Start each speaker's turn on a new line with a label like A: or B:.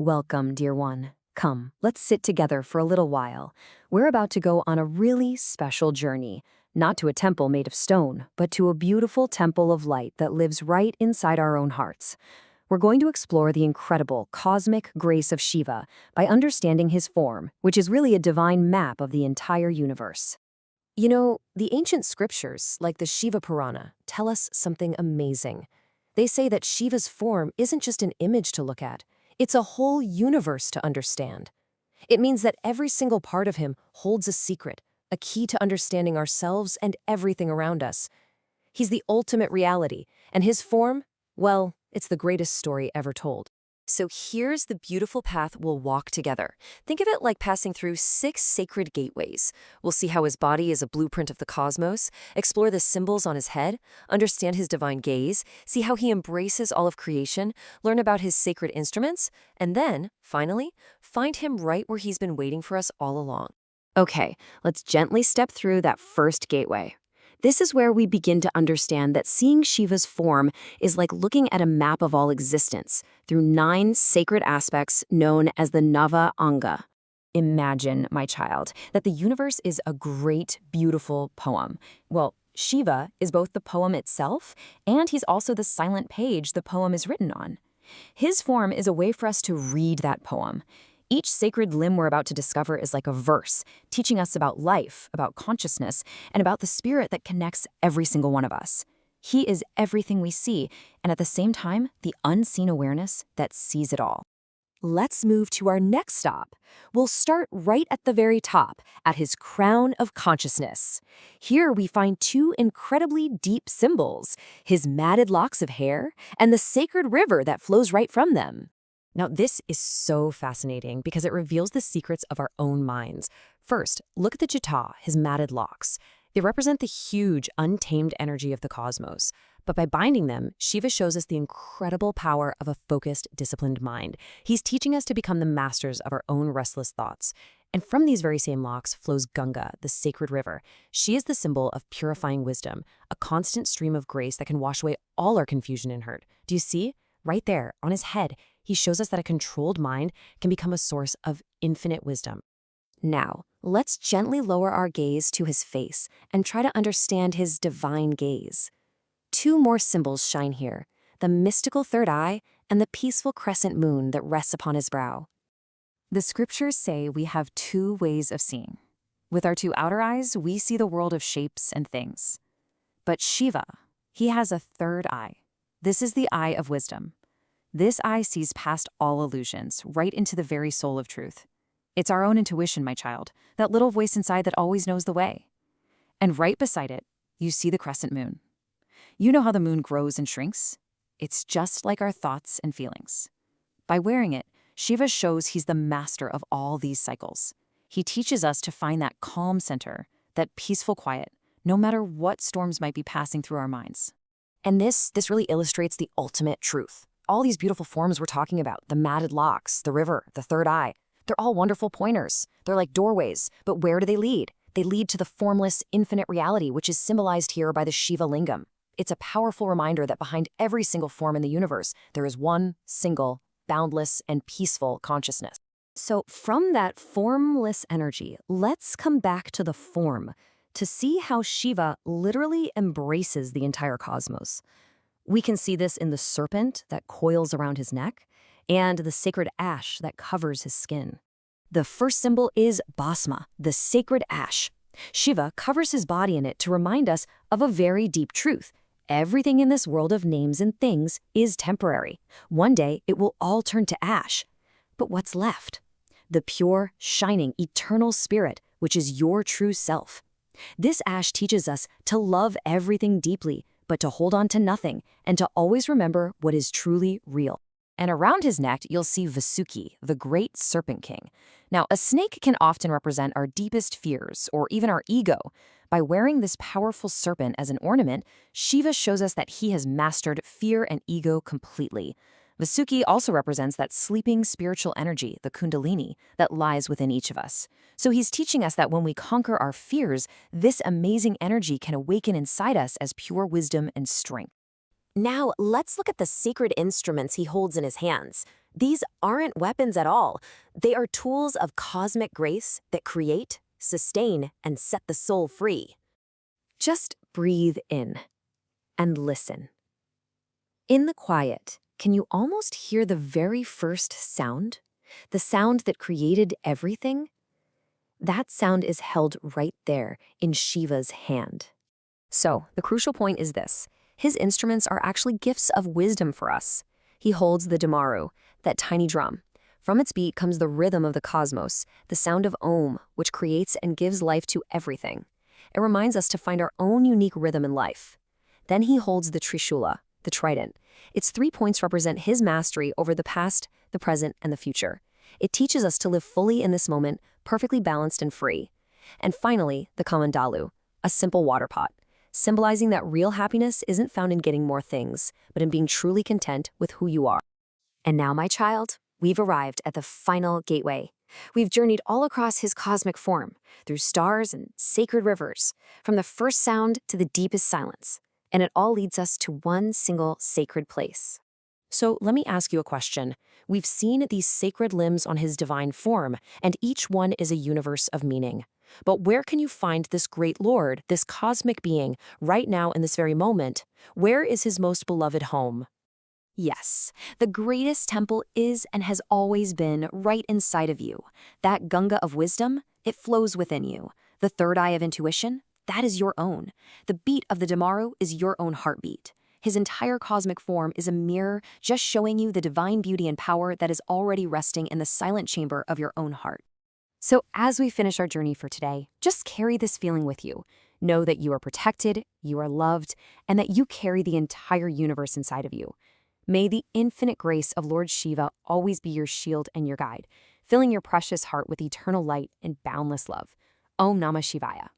A: Welcome, dear one. Come, let's sit together for a little while. We're about to go on a really special journey, not to a temple made of stone, but to a beautiful temple of light that lives right inside our own hearts. We're going to explore the incredible cosmic grace of Shiva by understanding his form, which is really a divine map of the entire universe. You know, the ancient scriptures, like the Shiva Purana, tell us something amazing. They say that Shiva's form isn't just an image to look at, it's a whole universe to understand. It means that every single part of him holds a secret, a key to understanding ourselves and everything around us. He's the ultimate reality, and his form, well, it's the greatest story ever told. So here's the beautiful path we'll walk together. Think of it like passing through 6 sacred gateways. We'll see how his body is a blueprint of the cosmos, explore the symbols on his head, understand his divine gaze, see how he embraces all of creation, learn about his sacred instruments, and then, finally, find him right where he's been waiting for us all along. Okay, let's gently step through that first gateway. This is where we begin to understand that seeing Shiva's form is like looking at a map of all existence through 9 sacred aspects known as the Nava Anga. Imagine, my child, that the universe is a great, beautiful poem. Well, Shiva is both the poem itself, and he's also the silent page the poem is written on. His form is a way for us to read that poem. Each sacred limb we're about to discover is like a verse, teaching us about life, about consciousness, and about the spirit that connects every single one of us. He is everything we see, and at the same time, the unseen awareness that sees it all. Let's move to our next stop. We'll start right at the very top, at his crown of consciousness. Here we find 2 incredibly deep symbols, his matted locks of hair and the sacred river that flows right from them. Now, this is so fascinating because it reveals the secrets of our own minds. First, look at the Jata, his matted locks. They represent the huge, untamed energy of the cosmos. But by binding them, Shiva shows us the incredible power of a focused, disciplined mind. He's teaching us to become the masters of our own restless thoughts. And from these very same locks flows Ganga, the sacred river. She is the symbol of purifying wisdom, a constant stream of grace that can wash away all our confusion and hurt. Do you see? Right there, on his head, he shows us that a controlled mind can become a source of infinite wisdom. Now, let's gently lower our gaze to his face and try to understand his divine gaze. 2 more symbols shine here, the mystical third eye and the peaceful crescent moon that rests upon his brow. The scriptures say we have 2 ways of seeing. With our 2 outer eyes, we see the world of shapes and things. But Shiva, he has a third eye. This is the eye of wisdom. This eye sees past all illusions, right into the very soul of truth. It's our own intuition, my child, that little voice inside that always knows the way. And right beside it, you see the crescent moon. You know how the moon grows and shrinks? It's just like our thoughts and feelings. By wearing it, Shiva shows he's the master of all these cycles. He teaches us to find that calm center, that peaceful quiet, no matter what storms might be passing through our minds. And this really illustrates the ultimate truth. All these beautiful forms we're talking about, the matted locks, the river, the third eye, they're all wonderful pointers. They're like doorways, but where do they lead? They lead to the formless, infinite reality, which is symbolized here by the Shiva Lingam. It's a powerful reminder that behind every single form in the universe, there is one single, boundless, and peaceful consciousness. So from that formless energy, let's come back to the form to see how Shiva literally embraces the entire cosmos. We can see this in the serpent that coils around his neck and the sacred ash that covers his skin. The first symbol is Bhasma, the sacred ash. Shiva covers his body in it to remind us of a very deep truth. Everything in this world of names and things is temporary. One day, it will all turn to ash. But what's left? The pure, shining, eternal spirit, which is your true self. This ash teaches us to love everything deeply, but to hold on to nothing, and to always remember what is truly real. And around his neck, you'll see Vasuki, the great serpent king. Now, a snake can often represent our deepest fears, or even our ego. By wearing this powerful serpent as an ornament, Shiva shows us that he has mastered fear and ego completely. Vasuki also represents that sleeping spiritual energy, the Kundalini, that lies within each of us. So he's teaching us that when we conquer our fears, this amazing energy can awaken inside us as pure wisdom and strength. Now, let's look at the sacred instruments he holds in his hands. These aren't weapons at all. They are tools of cosmic grace that create, sustain, and set the soul free. Just breathe in and listen. In the quiet, can you almost hear the very first sound? The sound that created everything? That sound is held right there in Shiva's hand. So, the crucial point is this. His instruments are actually gifts of wisdom for us. He holds the Damaru, that tiny drum. From its beat comes the rhythm of the cosmos, the sound of Om, which creates and gives life to everything. It reminds us to find our own unique rhythm in life. Then he holds the Trishula, the trident. Its 3 points represent his mastery over the past, the present, and the future. It teaches us to live fully in this moment, perfectly balanced and free. And finally, the Kamandalu, a simple water pot, symbolizing that real happiness isn't found in getting more things, but in being truly content with who you are. And now, my child, we've arrived at the final gateway. We've journeyed all across his cosmic form, through stars and sacred rivers, from the first sound to the deepest silence. And it all leads us to one single sacred place. So let me ask you a question. We've seen these sacred limbs on his divine form, and each one is a universe of meaning. But where can you find this great Lord, this cosmic being, right now in this very moment? Where is his most beloved home? Yes, the greatest temple is and has always been right inside of you. That Ganga of wisdom, it flows within you. The third eye of intuition, that is your own. The beat of the Damaru is your own heartbeat. His entire cosmic form is a mirror just showing you the divine beauty and power that is already resting in the silent chamber of your own heart. So as we finish our journey for today, just carry this feeling with you. Know that you are protected, you are loved, and that you carry the entire universe inside of you. May the infinite grace of Lord Shiva always be your shield and your guide, filling your precious heart with eternal light and boundless love. Om Namah Shivaya.